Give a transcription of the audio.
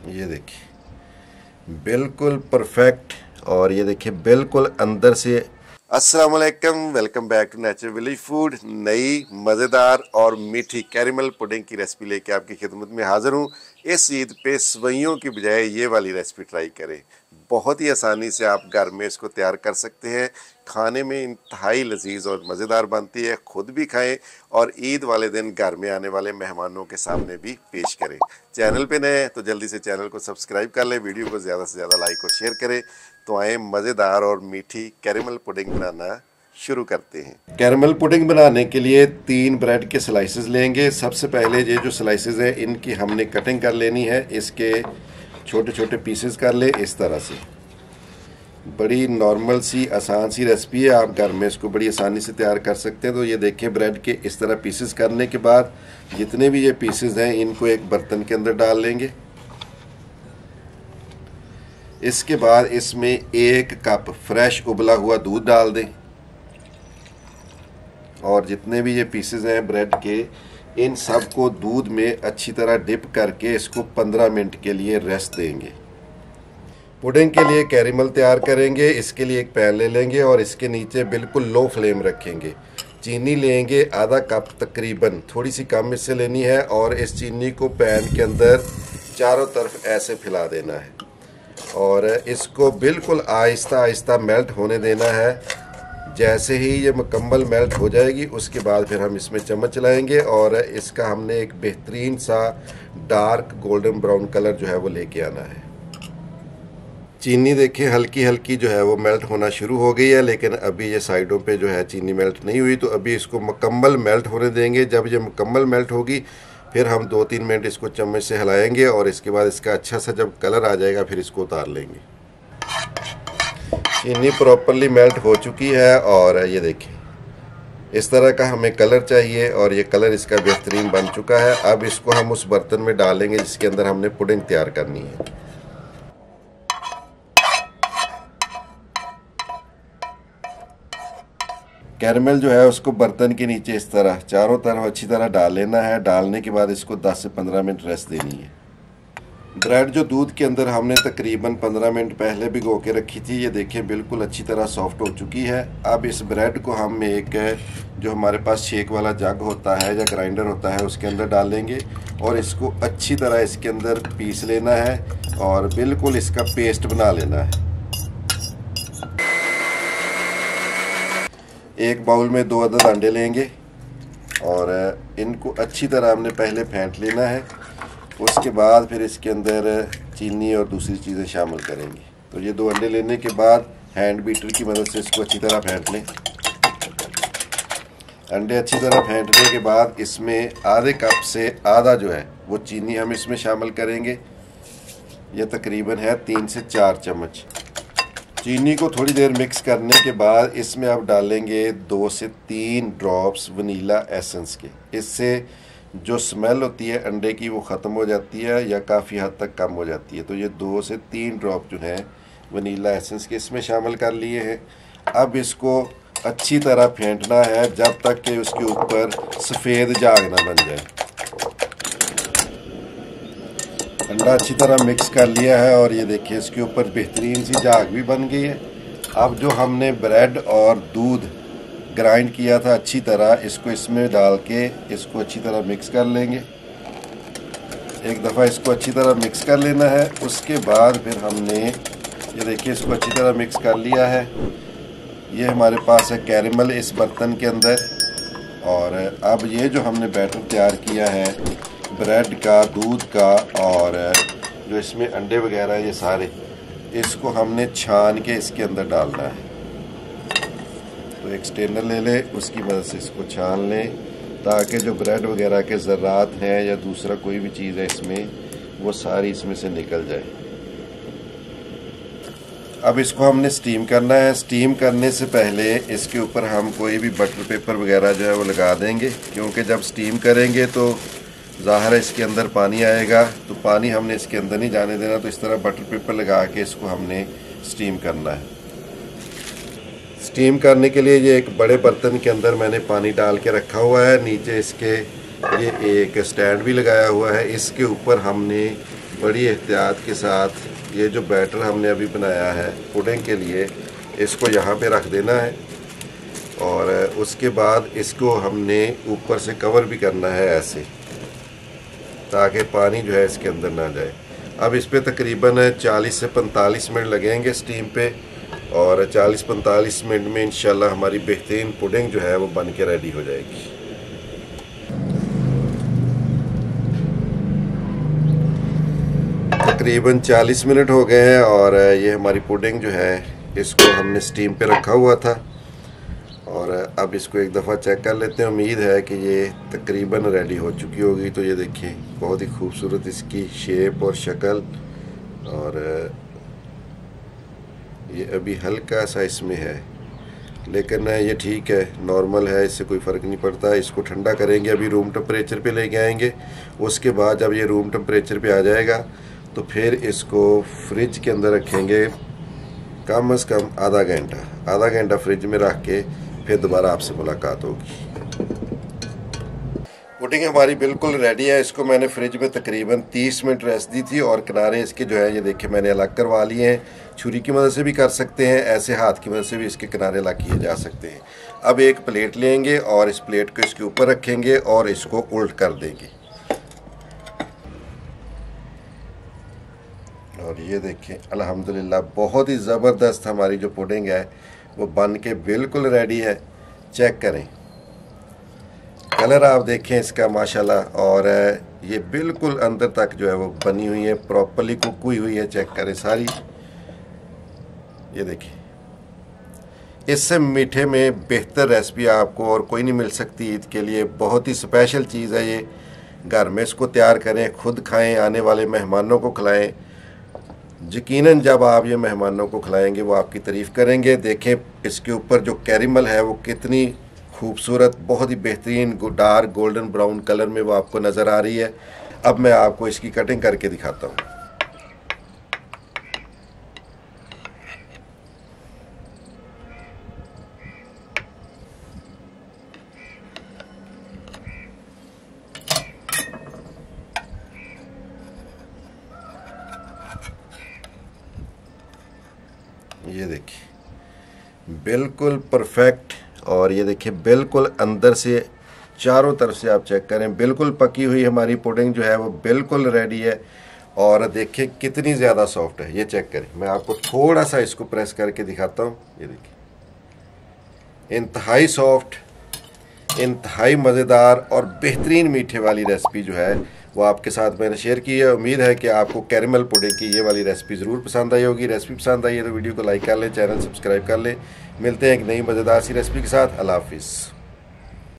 ये देखिए बिल्कुल परफेक्ट, और ये देखिए बिल्कुल अंदर से। अस्सलाम वालेकुम, welcome back to natural village food. नई मज़ेदार और मीठी कैरेमल पुडिंग की रेसिपी लेके आपकी खिदमत में हाज़िर हूँ। इस ईद पे सवैयों की बजाय ये वाली रेसिपी ट्राई करें। बहुत ही आसानी से आप घर में इसको तैयार कर सकते हैं। खाने में इंतहाई लजीज और मज़ेदार बनती है। खुद भी खाएं और ईद वाले दिन घर में आने वाले मेहमानों के सामने भी पेश करें। चैनल पे नए हैं तो जल्दी से चैनल को सब्सक्राइब कर लें, वीडियो को ज़्यादा से ज़्यादा लाइक और शेयर करें। तो आए मज़ेदार और मीठी कैरेमल पुडिंग बनाना शुरू करते हैं। कैरेमल पुडिंग बनाने के लिए 3 ब्रेड के स्लाइसेस लेंगे। सबसे पहले ये जो स्लाइसेस है इनकी हमने कटिंग कर लेनी है। इसके छोटे छोटे पीसेस कर ले इस तरह से। बड़ी नॉर्मल सी आसान सी रेसिपी है, आप घर में इसको बड़ी आसानी से तैयार कर सकते हैं। तो ये देखें, ब्रेड के इस तरह पीसेस करने के बाद जितने भी ये पीसेस हैं इनको एक बर्तन के अंदर डाल लेंगे। इसके बाद इसमें 1 कप फ्रेश उबला हुआ दूध डाल दें, और जितने भी ये पीसेस हैं ब्रेड के इन सब को दूध में अच्छी तरह डिप करके इसको 15 मिनट के लिए रेस्ट देंगे। पुडिंग के लिए कैरेमल तैयार करेंगे। इसके लिए एक पैन ले लेंगे और इसके नीचे बिल्कुल लो फ्लेम रखेंगे। चीनी लेंगे आधा कप तकरीबन, थोड़ी सी कम इससे लेनी है, और इस चीनी को पैन के अंदर चारों तरफ ऐसे फैला देना है और इसको बिल्कुल आहिस्ता आहिस्ता मेल्ट होने देना है। जैसे ही ये मुकम्मल मेल्ट हो जाएगी उसके बाद फिर हम इसमें चम्मच चलाएंगे और इसका हमने एक बेहतरीन सा डार्क गोल्डन ब्राउन कलर जो है वो लेके आना है। चीनी देखें हल्की हल्की जो है वो मेल्ट होना शुरू हो गई है, लेकिन अभी ये साइडों पे जो है चीनी मेल्ट नहीं हुई। तो अभी इसको मुकम्मल मेल्ट होने देंगे। जब ये मुकम्मल मेल्ट होगी फिर हम 2-3 मिनट इसको चम्मच से हिलाएंगे और इसके बाद इसका अच्छा सा जब कलर आ जाएगा फिर इसको उतार लेंगे। चीनी प्रॉपरली मेल्ट हो चुकी है और ये देखें इस तरह का हमें कलर चाहिए और ये कलर इसका बेहतरीन बन चुका है। अब इसको हम उस बर्तन में डालेंगे जिसके अंदर हमने पुडिंग तैयार करनी है। कैरेमल जो है उसको बर्तन के नीचे इस तरह चारों तरफ अच्छी तरह डाल लेना है। डालने के बाद इसको 10 से 15 मिनट रेस्ट देनी है। ब्रेड जो दूध के अंदर हमने तकरीबन 15 मिनट पहले भिगो के रखी थी, ये देखिए बिल्कुल अच्छी तरह सॉफ्ट हो चुकी है। अब इस ब्रेड को हम एक जो हमारे पास शेक वाला जग होता है या ग्राइंडर होता है उसके अंदर डालेंगे और इसको अच्छी तरह इसके अंदर पीस लेना है और बिल्कुल इसका पेस्ट बना लेना है। एक बाउल में 2 अदद अंडे लेंगे और इनको अच्छी तरह हमने पहले फेंट लेना है। उसके बाद फिर इसके अंदर चीनी और दूसरी चीज़ें शामिल करेंगे। तो ये 2 अंडे लेने के बाद हैंड बीटर की मदद से इसको अच्छी तरह फेंट लें। अंडे अच्छी तरह फेंटने के बाद इसमें आधे कप से आधा जो है वो चीनी हम इसमें शामिल करेंगे। ये तकरीबन है 3 से 4 चम्मच। चीनी को थोड़ी देर मिक्स करने के बाद इसमें अब डालेंगे 2 से 3 ड्रॉप्स वनीला एसेंस के। इससे जो स्मेल होती है अंडे की वो ख़त्म हो जाती है या काफ़ी हद तक कम हो जाती है। तो ये 2 से 3 ड्रॉप जो है वनीला एसेंस के इसमें शामिल कर लिए हैं। अब इसको अच्छी तरह फेंटना है जब तक कि उसके ऊपर सफ़ेद झाग ना बन जाए। अंडा अच्छी तरह मिक्स कर लिया है और ये देखिए इसके ऊपर बेहतरीन सी झाग भी बन गई है। अब जो हमने ब्रेड और दूध ग्राइंड किया था अच्छी तरह, इसको इसमें डाल के इसको अच्छी तरह मिक्स कर लेंगे। एक दफ़ा इसको अच्छी तरह मिक्स कर लेना है। उसके बाद फिर हमने ये देखिए इसको अच्छी तरह मिक्स कर लिया है। ये हमारे पास है कैरेमल इस बर्तन के अंदर, और अब ये जो हमने बैटर तैयार किया है ब्रेड का, दूध का और जो इसमें अंडे वगैरह ये सारे, इसको हमने छान के इसके अंदर डालना है। तो एक स्ट्रेनर ले लें, उसकी मदद से इसको छान लें ताकि जो ब्रेड वगैरह के ज़र्रात हैं या दूसरा कोई भी चीज़ है इसमें वो सारी इसमें से निकल जाए। अब इसको हमने स्टीम करना है। स्टीम करने से पहले इसके ऊपर हम कोई भी बटर पेपर वगैरह जो है वो लगा देंगे, क्योंकि जब स्टीम करेंगे तो ज़ाहिर है इसके अंदर पानी आएगा, तो पानी हमने इसके अंदर नहीं जाने देना। तो इस तरह बटर पेपर लगा के इसको हमने स्टीम करना है। स्टीम करने के लिए ये एक बड़े बर्तन के अंदर मैंने पानी डाल के रखा हुआ है। नीचे इसके ये एक स्टैंड भी लगाया हुआ है। इसके ऊपर हमने बड़ी एहतियात के साथ ये जो बैटर हमने अभी बनाया है पुडिंग के लिए, इसको यहाँ पे रख देना है और उसके बाद इसको हमने ऊपर से कवर भी करना है ऐसे, ताकि पानी जो है इसके अंदर ना जाए। अब इस पे तकरीबन 40 से 45 मिनट लगेंगे स्टीम पे, और 40-45 मिनट में इंशाल्लाह हमारी बेहतरीन पुडिंग जो है वो बन के रेडी हो जाएगी। तकरीबन 40 मिनट हो गए हैं और ये हमारी पुडिंग जो है इसको हमने स्टीम पे रखा हुआ था, और अब इसको एक दफ़ा चेक कर लेते हैं। उम्मीद है कि ये तकरीबन रेडी हो चुकी होगी। तो ये देखिए बहुत ही खूबसूरत इसकी शेप और शक्ल, और ये अभी हल्का सा इसमें है, लेकिन ये ठीक है, नॉर्मल है, इससे कोई फ़र्क नहीं पड़ता। इसको ठंडा करेंगे, अभी रूम टेम्परेचर पे लेके आएंगे। उसके बाद जब ये रूम टेम्परेचर पे आ जाएगा तो फिर इसको फ्रिज के अंदर रखेंगे कम से कम आधा घंटा फ्रिज में रख के फिर दोबारा आपसे मुलाकात होगी। पुडिंग हमारी बिल्कुल रेडी है। इसको मैंने फ्रिज में तकरीबन 30 मिनट रेस्ट दी थी, और किनारे इसके जो है ये देखिए मैंने अलग करवा लिए हैं। छुरी की मदद से भी कर सकते हैं, ऐसे हाथ की मदद से भी इसके किनारे अलग किए जा सकते हैं। अब एक प्लेट लेंगे और इस प्लेट को इसके ऊपर रखेंगे और इसको उल्ट कर देंगे, और ये देखें अल्हम्दुलिल्लाह बहुत ही ज़बरदस्त हमारी जो पुडिंग है वो बन के बिल्कुल रेडी है। चेक करें, कलर आप देखें इसका माशाल्लाह, और ये बिल्कुल अंदर तक जो है वो बनी हुई है, प्रॉपर्ली कुक हुई हुई है। चेक करें सारी, ये देखिए इससे मीठे में बेहतर रेसिपी आपको और कोई नहीं मिल सकती। ईद के लिए बहुत ही स्पेशल चीज़ है ये। घर में इसको तैयार करें, खुद खाएं, आने वाले मेहमानों को खिलाएं। यकीनन जब आप ये मेहमानों को खिलाएंगे वो आपकी तारीफ़ करेंगे। देखें इसके ऊपर जो कैरेमल है वो कितनी खूबसूरत, बहुत ही बेहतरीन डार्क गोल्डन ब्राउन कलर में वो आपको नज़र आ रही है। अब मैं आपको इसकी कटिंग करके दिखाता हूँ। ये देखिए बिल्कुल परफेक्ट, और ये देखिए बिल्कुल अंदर से चारों तरफ से आप चेक करें, बिल्कुल पकी हुई हमारी पुडिंग जो है वो बिल्कुल रेडी है। और देखिए कितनी ज़्यादा सॉफ्ट है, ये चेक करें। मैं आपको थोड़ा सा इसको प्रेस करके दिखाता हूँ। ये देखिए इंतहाई सॉफ्ट, इंतहाई मज़ेदार और बेहतरीन मीठे वाली रेसिपी जो है वो आपके साथ मैंने शेयर की है। उम्मीद है कि आपको कैरेमल पुडिंग की ये वाली रेसिपी ज़रूर पसंद आई होगी। रेसिपी पसंद आई है तो वीडियो को लाइक कर लें, चैनल सब्सक्राइब कर लें। मिलते हैं एक नई मज़ेदार सी रेसिपी के साथ। अल्लाह हाफिज़।